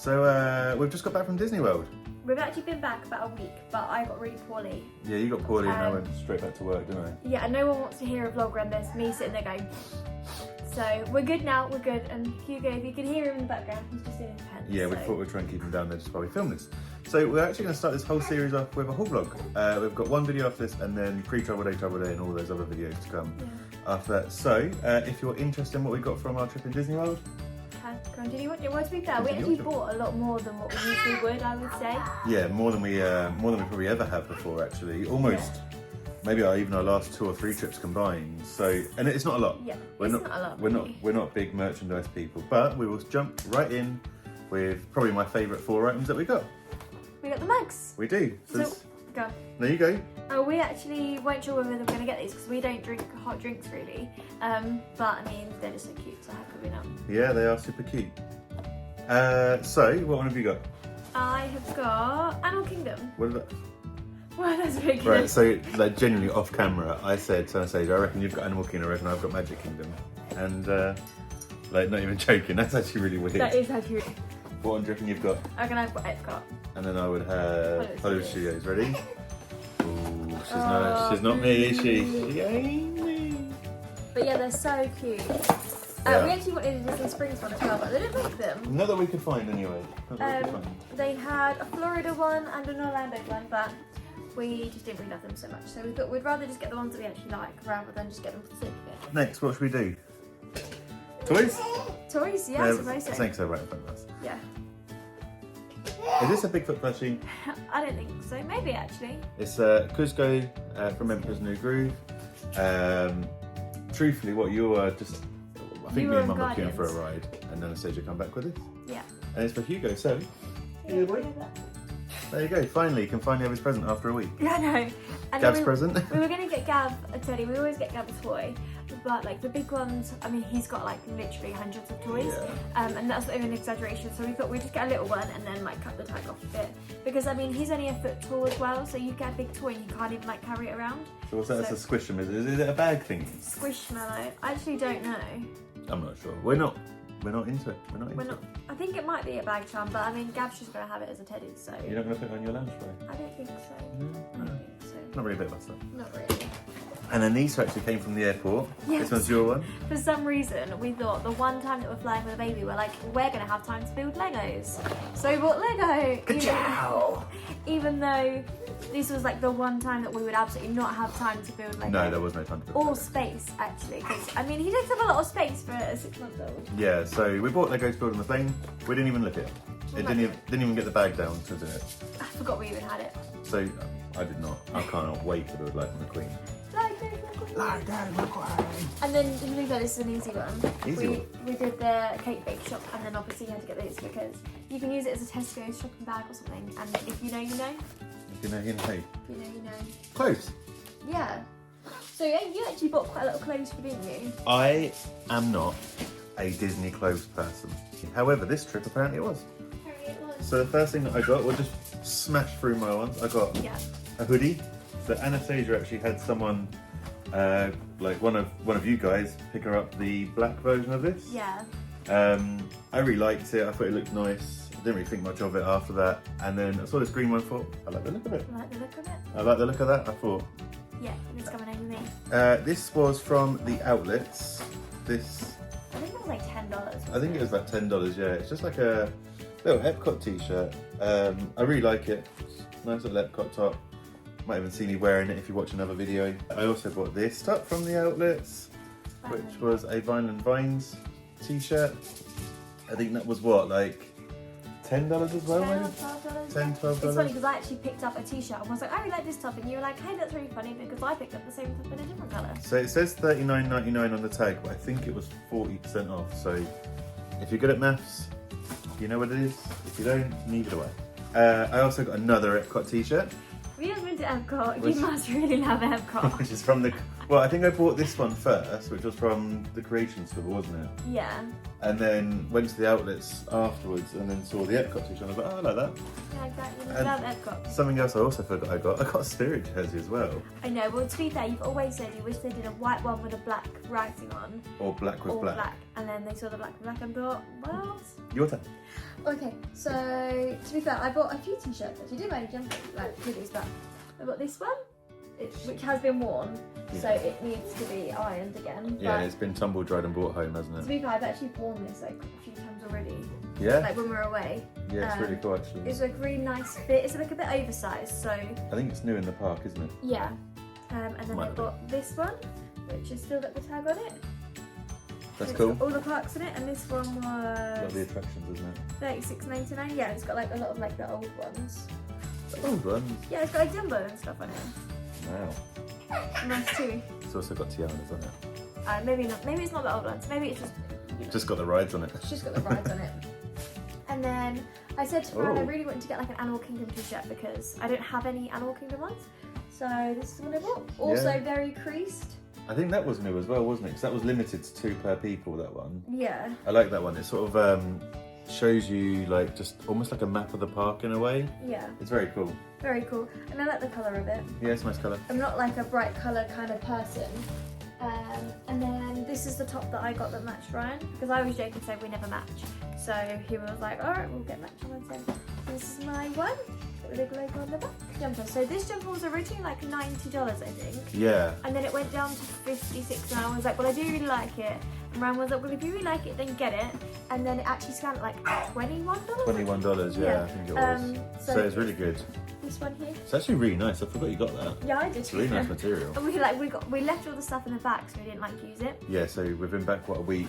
So we've just got back from Disney World. We've actually been back about a week, but I got really poorly. Yeah, you got poorly and I went straight back to work, didn't I? Yeah, and no one wants to hear a vlogger and there's me sitting there going. So we're good now, we're good. And Hugo, if you can hear him in the background, he's just doing his pants. Yeah, we thought we'd try and keep him down there just while we film this. So we're actually going to start this whole series off with a haul vlog. We've got one video after this and then pre-travel day, travel day and all those other videos to come after that. So if you're interested in what we got from our trip in Disney World, continue watching. Well, to be fair, we actually bought a lot more than what we usually would, I would say. Yeah, more than we probably ever have before, actually. Almost, maybe even our last 2 or 3 trips combined. So, and it's not a lot. Yeah, we're not a lot. We're not big merchandise people, but we will jump right in with probably my favourite 4 items that we got. We got the mugs. We do. So go. There you go. We actually weren't sure whether we were going to get these because we don't drink hot drinks really. But I mean, they're just so cute, so how could we not? Yeah, they are super cute. So, what one have you got? I have got Animal Kingdom. What is that? Well, that's very good. Right, so like genuinely off camera, I said to Anastasia, I reckon you've got Animal Kingdom, I reckon I've got Magic Kingdom. And like not even joking, that's actually really weird. That is actually really. What one do you reckon you've got? I reckon I've got Epcot. And then I would have Hollywood Studios. Ready? Ooh, she's not me, is she? She ain't me. But yeah, they're so cute. We actually wanted a Disney Springs one as well, but they didn't make them. Not that we could find anyway. They had a Florida one and an Orlando one, but we just didn't really love them so much. So we thought we'd rather just get the ones that we actually like rather than just get them for the sake of it. Next, what should we do? Toys? Toys, yeah, I suppose so. Thanks so right in front of us. Yeah. Is this a Bigfoot plushie? I don't think so. Maybe actually. It's Cusco from Emperor's New Groove. Truthfully, what you are just... I think me and Mum were queuing for a ride, and then Anastasia come back with it. Yeah. And it's for Hugo, so... There you go, finally, you can finally have his present after a week. Yeah, I know. And Gav's present. We were going to get Gav a teddy. We always get Gav a toy. But like the big ones, I mean, he's got like literally hundreds of toys. Yeah. And that's not even an exaggeration. So we thought we'd just get a little one and then like cut the tag off a bit. Because I mean, he's only a foot tall as well. So you get a big toy and you can't even like carry it around. So what's that? That's a squish'em. Is it a bag thing? Squishmallow. I actually don't know. I'm not sure. We're not into it. We're not into it. I think it might be a bag charm, but I mean, Gav's just going to have it as a teddy, so... You're not going to put it on your lounge tray? I don't think so. No. I don't think so. Not really a bit of that stuff. Not really. And then these actually came from the airport. Yes. This one's your one. For some reason, we thought the one time that we're flying with a baby, we're like, we're going to have time to build Legos. So we bought Lego. Even though this was like the one time that we would absolutely not have time to build Lego. No, there was no time to build Or Lego. space, actually. Because, I mean, he takes up a lot of space for a 6-month-old. Yeah, so we bought Legos to build on the plane. We didn't even look at it. It didn't even get the bag down to do it. I forgot we even had it. So I did not. I can't wait to build Lightning McQueen. Lightning McQueen. And then, to be fair, this is an easy one. Easy one. We did the cake bake shop, and then obviously you had to get this because you can use it as a Tesco shopping bag or something. And if you know, you know. If you know, you know. If you know, you know. Clothes. Yeah. So yeah, you actually bought quite a lot of clothes for, didn't you? I am not a Disney clothes person. However, this trip apparently it was. Apparently it was. So the first thing that I got, we'll just smash through my ones. I got a hoodie. So Anastasia actually had someone, like one of you guys, pick her up the black version of this. Yeah. I really liked it. I thought it looked nice. I didn't really think much of it after that. And then I saw this green one. Thought I like the look of it. I like the look of it. I like the look of that. I thought. Yeah, it's coming over me. This was from the Outlets. This. I think it was like $10. I think it was like $10. Yeah, it's just like a little Epcot t-shirt. I really like it. Nice little Epcot top. Might even see me wearing it if you watch another video. I also bought this top from the Outlets, which was a Vineland Vines t-shirt. I think that was what, like $10 as well, maybe? $10, $12. It's funny because I actually picked up a t-shirt and was like, I really like this top, and you were like, hey, that's really funny because I picked up the same top in a different colour. So it says $39.99 on the tag, but I think it was 40% off. So if you're good at maths, you know what it is. If you don't, leave it away. I also got another Epcot t-shirt. We have been been to Epcot. You must really love Epcot. Which is from the... Well, I think I bought this one first, which was from the Creation Store, wasn't it? Yeah. And then went to the outlets afterwards and then saw the Epcot t-shirt. I was like, oh, I like that. Yeah, exactly. I And love Epcot. Something else I also forgot I got a Spirit jersey as well. I know, well to be fair, you've always said you wish they did a white one with a black writing on. Or black with black. And then they saw the black with black and thought, well... Your turn. Okay, so to be fair, I bought a few t-shirts actually. I didn't buy any jumpers, like hoodies, but I got this one, which has been worn, so it needs to be ironed again. Yeah, but it's been tumble dried and brought home, hasn't to it? be fair, I've actually worn this like a few times already. Yeah? Like when we were away. Yeah, it's really cool actually. It's like a really nice fit. It's like a bit oversized, so... I think it's new in the park, isn't it? Yeah. And then Might I got this one, which has still got the tag on it. That's It's cool. got all the parks in it, and this one Got was the attractions, isn't it? $36.99. Yeah, it's got like a lot of like the old ones. The old ones. Yeah, it's got like Dumbo and stuff on it. Wow. Nice too. It's also got tiaras on it. Maybe not. Maybe it's not the old ones. Maybe it's just. Just got the rides on it. It's just got the rides on it. And then I said to Brian, I Oh. really wanted to get like an Animal Kingdom t-shirt because I don't have any Animal Kingdom ones. So this is what I bought. Also Yeah. very creased. I think that was new as well, wasn't it? Because that was limited to 2 per people, that one. Yeah. I like that one. It sort of shows you like just almost like a map of the park in a way. Yeah. It's very cool. Very cool. And I like the colour of it. Yeah, it's a nice colour. I'm not like a bright colour kind of person. And then this is the top that I got that matched Ryan, because I was joking saying we never match. So he was like, alright, we'll get matching ones then. This is my one, got the big logo on the back. Jumper. So this jumper was originally like $90, I think. Yeah. And then it went down to 56 and I was like, well, I do really like it. And Ryan was like, well, if you really like it, then get it. And then it actually scanned at like $21. $21, yeah, I think it was. So it's really good. This one here. It's actually really nice. I forgot you got that. Yeah, I did. It's really nice material. And we left all the stuff in the back, so we didn't like use it. Yeah, so we've been back what, a week,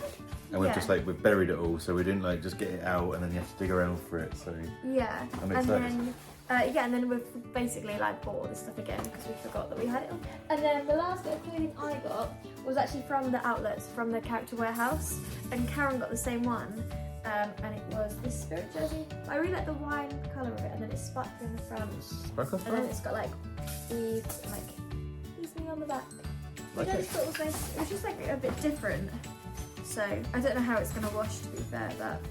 and we've just like we've buried it all, so we didn't like just get it out and then you have to dig around for it. So Yeah. I'm And excited. then and then we've basically like bought all this stuff again because we forgot that we had it on. And then the last bit of clothing I got was actually from the outlets, from the Character Warehouse, and Karen got the same one. And it was this Spirit jersey. I really like the wine colour of it, and then it's sparkling in the front. Sparkle, And then it's got like beads and like Disney on the back. Like I it. just thought it was nice. It was just like a bit different. So I don't know how it's gonna wash, to be fair, but.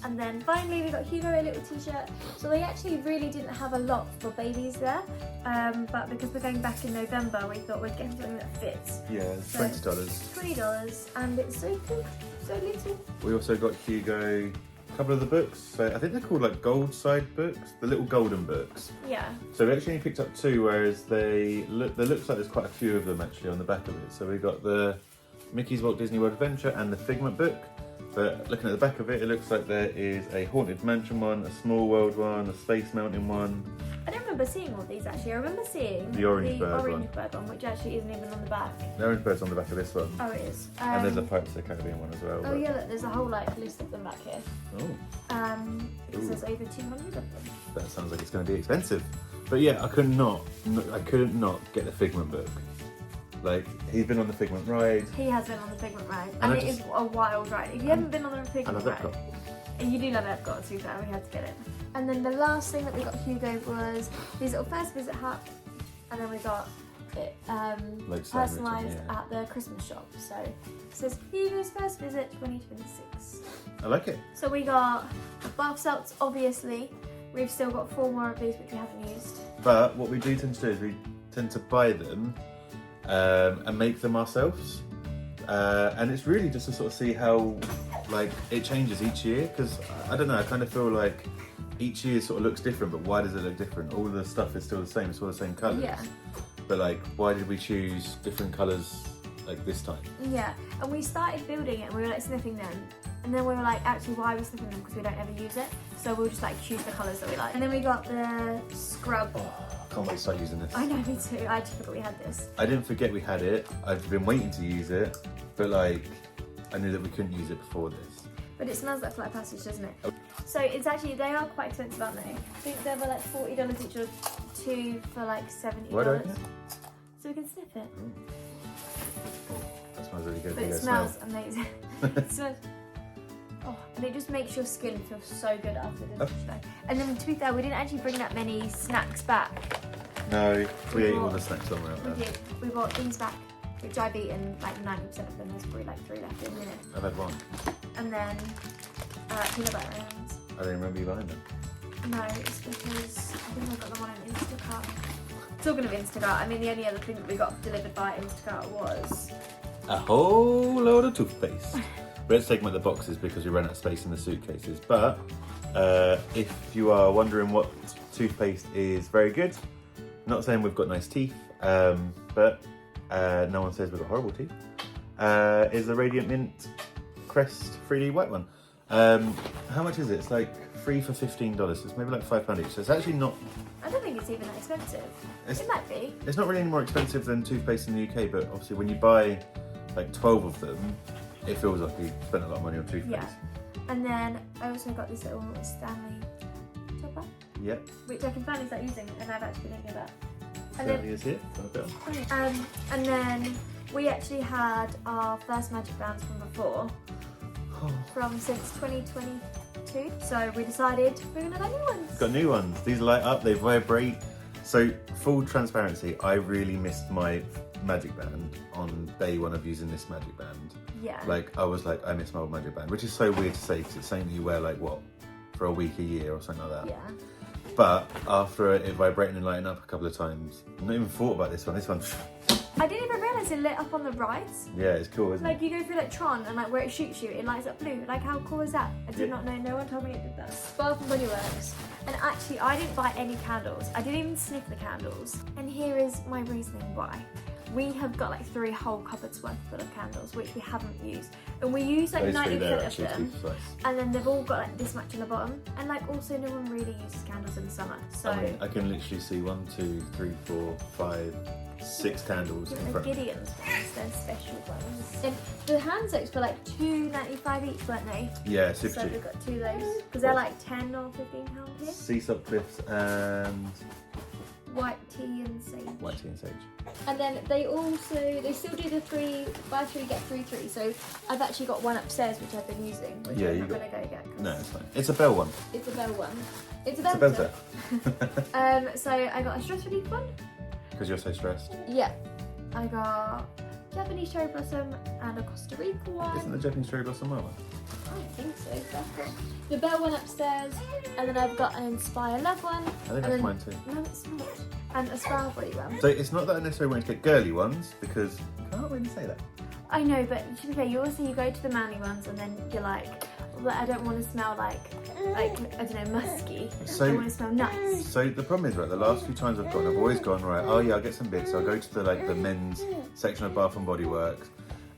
And then finally we got Hugo a little t-shirt. So they actually really didn't have a lot for babies there, but because we're going back in November, we thought we'd get him something that fits. Yeah, it's So- $20. $20, and it's so cool, so little. We also got Hugo a couple of the books. So I think they're called like gold side books, the little golden books. Yeah. So we actually only picked up 2, whereas there looks like there's quite a few of them actually on the back of it. So we got the Mickey's Walt Disney World Adventure and the Figment book. But looking at the back of it, it looks like there is a Haunted Mansion one, a Small World one, a Space Mountain one. I don't remember seeing all these actually. I remember seeing The Orange Bird Orange Bird one, which actually isn't even on the back. The Orange Bird's on the back of this one. Oh, it is. And there's a Pirates of the Caribbean one as well. Oh yeah, look, there's a whole like list of them back here. Oh, It Ooh. says over 200 of them. that sounds like it's going to be expensive. But yeah, I couldn't not get the Figment book. Like, he's been on the Figment ride. He has been on the Figment ride, And and I it is a wild ride. If you haven't been on the And Figment I've ride, got and you do love Epcot too, fair, we had to get it. And then the last thing that we got Hugo was his little first visit hat, and then we got it Like personalised yeah. at the Christmas shop. So it says Hugo's first visit 2026. I like it. So we got bath salts, obviously. We've still got 4 more of these which we haven't used. But what we do tend to do is we tend to buy them and make them ourselves. And it's really just to sort of see how like it changes each year, because I don't know, I kind of feel like each year sort of looks different, but why does it look different? All of the stuff is still the same, it's all the same colours. Yeah. But like, why did we choose different colours like this time? Yeah, and we started building it and we were like sniffing them. And then we were like, actually, why are we sniffing them? Because we don't ever use it. So we'll just like choose the colours that we like. And then we got the scrub. Oh, I can't wait to start using this. I know, me too. I actually forgot we had this. I didn't forget we had it. I've been waiting to use it, but like, I knew that we couldn't use it before this. But it smells like Flight of Passage, doesn't it? So it's actually, they are quite expensive, aren't they? I think they were like $40 each or 2 for like $70. Why don't you? So we can sniff it. That smells really good. But Yeah, it smells amazing. It smells, oh, and it just makes your skin feel so good after the Oh. today. And then to be fair, we didn't actually bring that many snacks back. No, we ate all the snacks on out We there. did. We bought these back, which I've eaten like 90% of them. There's probably like 3 left in a minute. I've had one. And then peanut butter M&Ms. I don't remember you buying them. No, it's because I think I got them on an Instacart. Talking of Instacart, I mean the only other thing that we got delivered by Instacart was A whole load of toothpaste. We had to take them out the boxes because we ran out of space in the suitcases. But if you are wondering what toothpaste is very good, not saying we've got nice teeth, but no one says we've got horrible teeth, is the Radiant Mint Crest 3D white one. How much is it? It's like 3 for $15. So it's maybe like £5 each. So it's actually not. I don't think it's even that expensive. It might be. It's not really any more expensive than toothpaste in the UK, but obviously when you buy like 12 of them, it feels like you spent a lot of money on toothpaste. Yeah. And then I also got this little Stanley topper, Yep. which I can finally start using, and I've actually been thinking about. And Stanley is here. and then we actually had our first magic bands from before, since 2022. So we decided we're gonna buy new ones. Got new ones. These light up, they vibrate. So full transparency, I really missed my magic band on day one of using this magic band. Yeah. Like I was like, I miss my old magic band, which is so weird to say because it's something you wear like what, for a week, a year or something like that. Yeah. But after it vibrating and lighting up a couple of times, I've not even thought about this one. This one, I didn't even realise it lit up on the rides. yeah, it's cool, isn't Like it? you go through like Tron and like where it shoots you, it lights up blue. Like how cool is that? I did not know. No one told me it did that. Bath and Body Works. And actually, I didn't buy any candles. I didn't even sniff the candles. And here is my reasoning why. We have got like 3 whole cupboards worth full of candles, which we haven't used. And we use like Those three 90% there of actually, to be them. precise. And then they've all got like this much on the bottom. And like also no one really uses candles in the summer. So I mean, I can literally see 1, 2, 3, 4, 5, 6 candles in the front. Gideon's ones, they're special ones. And the hand soaps were like $2.95 each, weren't they? Yeah, super So cheap. we've got 2 of those. Because they're like £10 or £15 here. Sea salt cliffs and White tea and sage. white tea and sage. And then they still do the 3 buy 3 get 3 free. So I've actually got one upstairs which I've been using. Which Yeah, I'm you not got- gonna go get. 'Cause No, it's fine. It's a bell one. it's a bell one. It's a It's a belter. belter. So I got a stress relief one. Because you're so stressed. Yeah. I got Japanese cherry blossom and a Costa Rica one. Isn't the Japanese cherry blossom one? I don't think so. I've got the bell one upstairs, and then I've got an Inspire Love one. I think and that's then, mine too. No, it's not. And a Strawberry one. So it's not that I necessarily want to get girly ones because you can't really say that. I know, but to be fair, you also go to the manly ones, and then you're like, well, I don't want to smell like I don't know, musky. So- I want to smell nice. So the problem is, right, the last few times I've gone, I've always gone, right, oh yeah, I'll get some bits. So I'll go to the men's section of Bath and Body Works,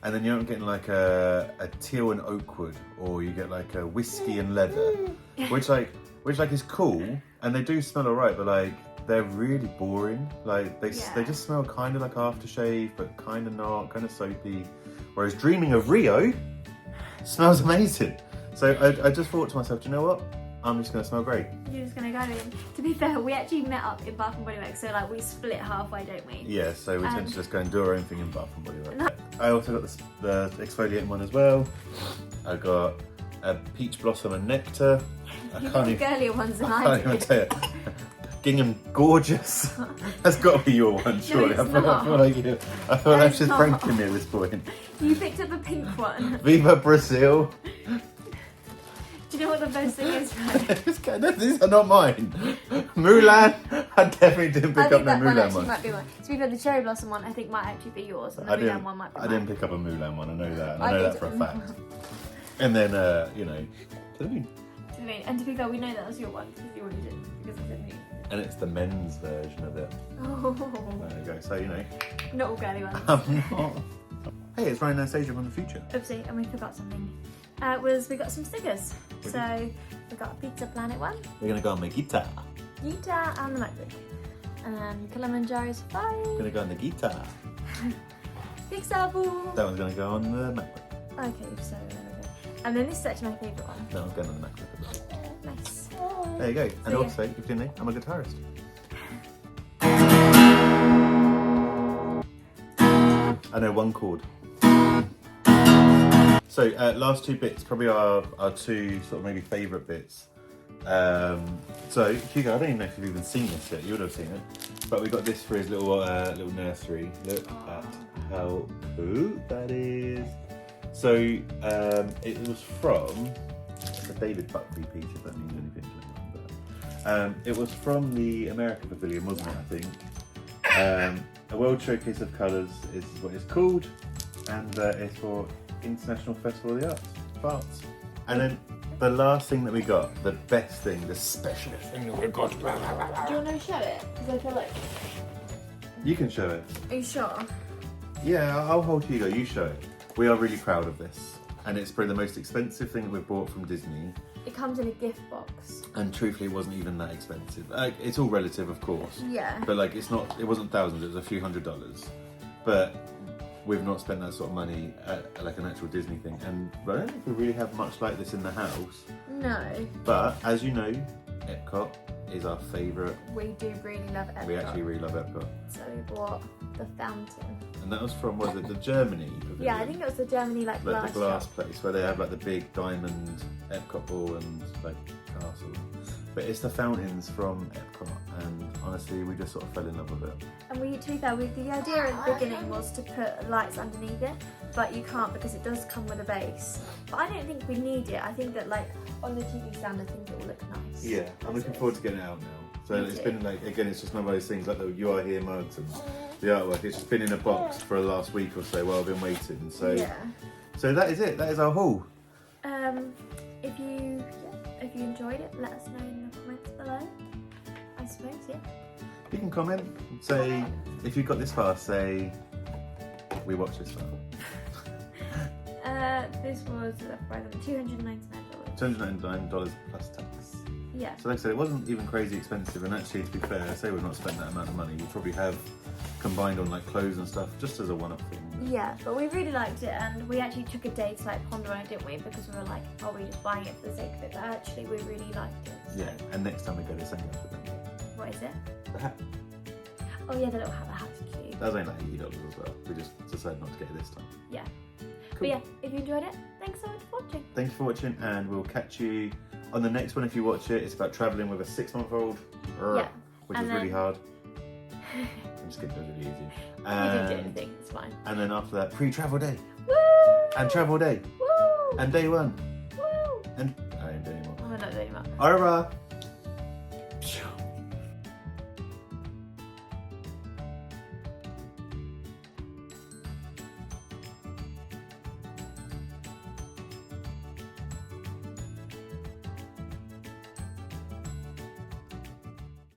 and then you're not getting like a teal and oak wood, or you get like a whiskey and leather, which is cool, and they do smell alright, but like they're really boring. Like they just smell kind of like aftershave, but kind of not, kind of soapy. Whereas Dreaming of Rio smells amazing. So I just thought to myself, do you know what? I'm just gonna smell great. You're just gonna go in. To be fair, we actually met up in Bath and Body Works, so like we split halfway, don't we? Yeah, so we tend to just go and do our own thing in Bath and Body Works. No. I also got the exfoliating one as well. I got a peach blossom and nectar. You got the girlier ones than I I can't even did. tell you. Gingham Gorgeous. That's got to be your one, surely. it's I feel not. like No, she's it's not. pranking me at this point. You picked up the pink one. Viva Brazil. Do you know what the best thing is? These are not mine. Mulan. I definitely didn't pick I up think the that one Mulan actually one. might be one. To be fair, the cherry blossom one I think might actually be yours, and the Mulan one might be I didn't pick up a Mulan one, I know that. And I I know did. that for a fact. And then, to the moon. And to be fair, we know that was your one because you already did, because it's in you. And it's the men's version of it. Oh, There you go. So, not all girly ones. I'm not. Hey, it's Ryan Anastasia from the future. Oopsie, and we forgot something. We got some stickers. So we got a Pizza Planet one, We're going to go on the guitar. guitar, and the MacBook. And then Kilimanjaro's 5. We're going to go on the guitar. Pixar ball. That one's going to go on the MacBook. Okay, so there we go. And then this is actually my favourite one. That one's going on the MacBook as well. Nice. There you go. And So, yeah. also, if you didn't know, I'm a guitarist. I know one chord. So last 2 bits, probably our 2 sort of maybe favourite bits. So Hugo, I don't even know if you've even seen this yet. You would have seen it, but we got this for his little nursery. Look at how cool that is. So it was from the David Buckley piece, if that means anything to anyone. But, it was from the American Pavilion, wasn't it? I think. A World Showcase of Colours is what it's called, and it's for International Festival of the Arts. And then the last thing that we got, the best thing, the specialist thing that we got. Do you want to show it? Because I feel like... You can show it. Are you sure? Yeah, I'll hold Hugo, you show it. We are really proud of this. And it's probably the most expensive thing that we've bought from Disney. It comes in a gift box. And truthfully, it wasn't even that expensive. It's all relative, of course. Yeah. But like, it wasn't thousands, it was a few $100s. But we've not spent that sort of money at like an actual Disney thing. And I don't think we really have much like this in the house. No. But as you know, Epcot is our favourite. We do really love Epcot. We actually really love Epcot. So we bought the fountain. And that was from, was it the Germany pavilion? Yeah, I think it was the Germany like glass the glass shop. place where they have like the big diamond Epcot ball and like castle. But it's the fountains from Epcot, and honestly, we just sort of fell in love with it. And to be fair, the idea at the beginning was to put lights underneath it, but you can't because it does come with a base. But I don't think we need it. I think that like on the TV stand, I think it will look nice. Yeah, I'm looking forward to getting it out now. So it's been like, again, it's just one of those things like the You Are Here mugs and the artwork. It's just been in a box for the last week or so while I've been waiting. So yeah. So that is it. That is our haul. If you enjoyed it, let us know in the comments below. I suppose, yeah. You can comment. Say if you got this far. Say we watched this far. This was $299. $299 plus tax. Yeah. So like I said, it wasn't even crazy expensive, and actually, to be fair, I say we've not spent that amount of money. We probably have combined on like clothes and stuff, just as a one-off thing. Yeah, but we really liked it, and we actually took a day to like ponder on it, didn't we? Because we were like, are we just buying it for the sake of it? But actually, we really liked it. So. Yeah, and next time we go to Stanley for them. What is it? The hat. Oh yeah, the little hat. The hat's cute. That was only like $80 as well. We just decided not to get it this time. Yeah. Cool. But yeah, if you enjoyed it, thanks so much for watching. Thanks for watching, and we'll catch you on the next one if you watch it. It's about travelling with a 6-month-old. Yeah. Which is really hard. I'm just kidding, it was really easy. You didn't do anything, it's fine. And then after that, pre-travel day. Woo! And travel day. Woo! And day one. Woo! And I ain't doing anymore. Oh, we're not doing that. Au revoir.